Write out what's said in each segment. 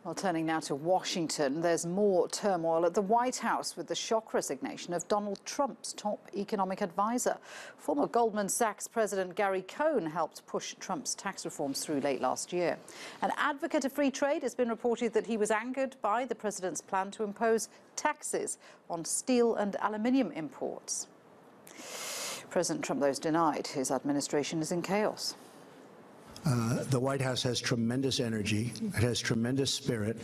Well, turning now to Washington, there's more turmoil at the White House with the shock resignation of Donald Trump's top economic advisor. Former Goldman Sachs President Gary Cohn helped push Trump's tax reforms through late last year. An advocate of free trade has been reported that he was angered by the president's plan to impose taxes on steel and aluminium imports. President Trump, though, has denied his administration is in chaos. The White House has tremendous energy. It has tremendous spirit.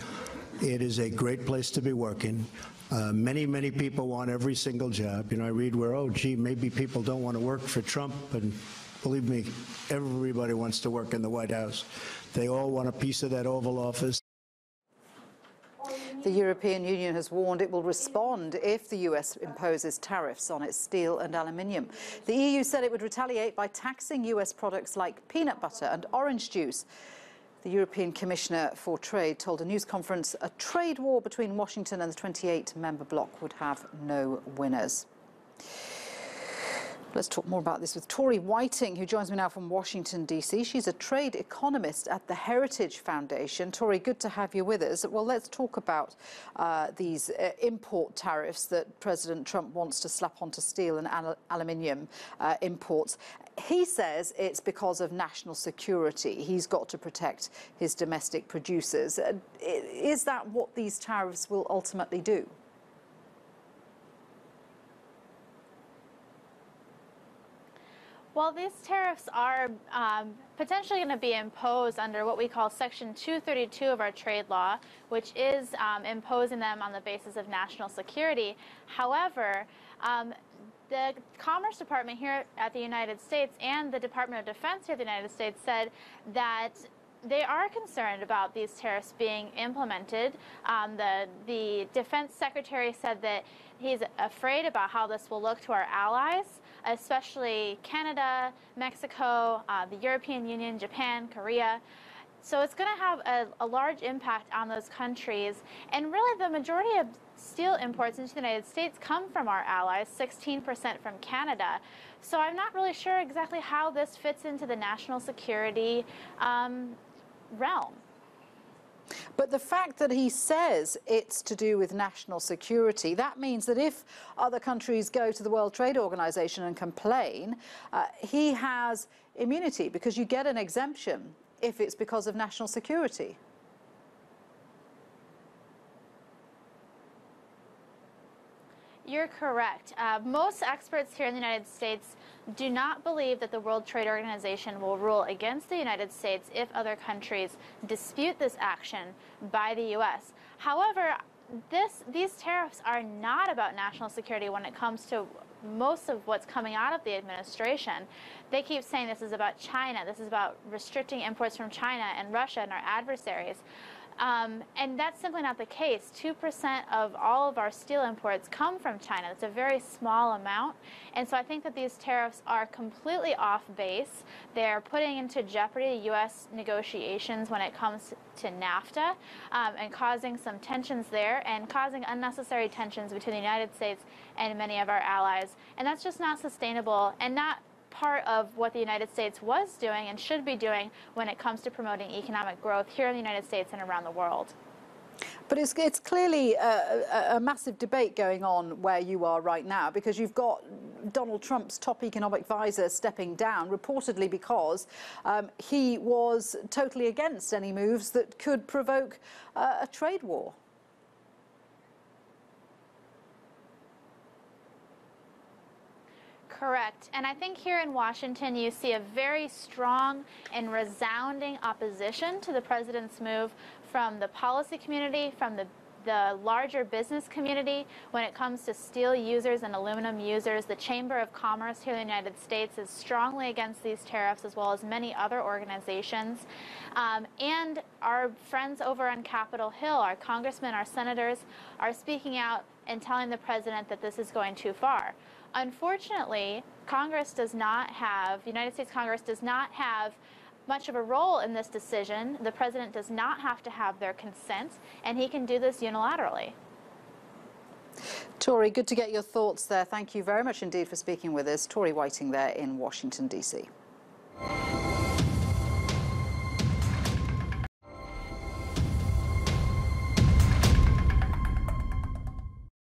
It is a great place to be working. Many people want every single job. You know, I read where, oh, gee, maybe people don't want to work for Trump. And believe me, everybody wants to work in the White House. They all want a piece of that Oval Office. The European Union has warned it will respond if the US imposes tariffs on its steel and aluminium. The EU said it would retaliate by taxing US products like peanut butter and orange juice. The European Commissioner for Trade told a news conference a trade war between Washington and the 28-member bloc would have no winners. Let's talk more about this with Tori Whiting, who joins me now from Washington, D.C. She's a trade economist at the Heritage Foundation. Tori, good to have you with us. Well, let's talk about these import tariffs that President Trump wants to slap onto steel and aluminium imports. He says it's because of national security. He's got to protect his domestic producers. Is that what these tariffs will ultimately do? Well, these tariffs are potentially going to be imposed under what we call Section 232 of our trade law, which is imposing them on the basis of national security. However, the Commerce Department here at the United States and the Department of Defense here at the United States said that they are concerned about these tariffs being implemented. The Defense Secretary said that he's afraid about how this will look to our allies, especially Canada, Mexico, the European Union, Japan, Korea. So it's going to have a large impact on those countries. And really, the majority of steel imports into the United States come from our allies, 16% from Canada. So I'm not really sure exactly how this fits into the national security realm. But the fact that he says it's to do with national security, that means that if other countries go to the World Trade Organization and complain, he has immunity because you get an exemption if it's because of national security. You're correct. Most experts here in the United States do not believe that the World Trade Organization will rule against the United States if other countries dispute this action by the U.S. However, these tariffs are not about national security when it comes to most of what's coming out of the administration. They keep saying this is about China, this is about restricting imports from China and Russia and our adversaries. And that's simply not the case. 2% of all of our steel imports come from China. It's a very small amount. And so I think that these tariffs are completely off base. They're putting into jeopardy U.S. negotiations when it comes to NAFTA and causing some tensions there and causing unnecessary tensions between the United States and many of our allies. And that's just not sustainable and not part of what the United States was doing and should be doing when it comes to promoting economic growth here in the United States and around the world. But it's clearly a massive debate going on where you are right now, because you've got Donald Trump's top economic advisor stepping down, reportedly because he was totally against any moves that could provoke a trade war. Correct. And I think here in Washington you see a very strong and resounding opposition to the president's move from the policy community, from the larger business community. When it comes to steel users and aluminum users, the Chamber of Commerce here in the United States is strongly against these tariffs, as well as many other organizations. And our friends over on Capitol Hill, our congressmen, our senators, are speaking out and telling the president that this is going too far. Unfortunately, Congress does not have, the United States Congress does not have much of a role in this decision. The president does not have to have their consent, and he can do this unilaterally. Tori, good to get your thoughts there. Thank you very much indeed for speaking with us. Tori Whiting there in Washington, D.C.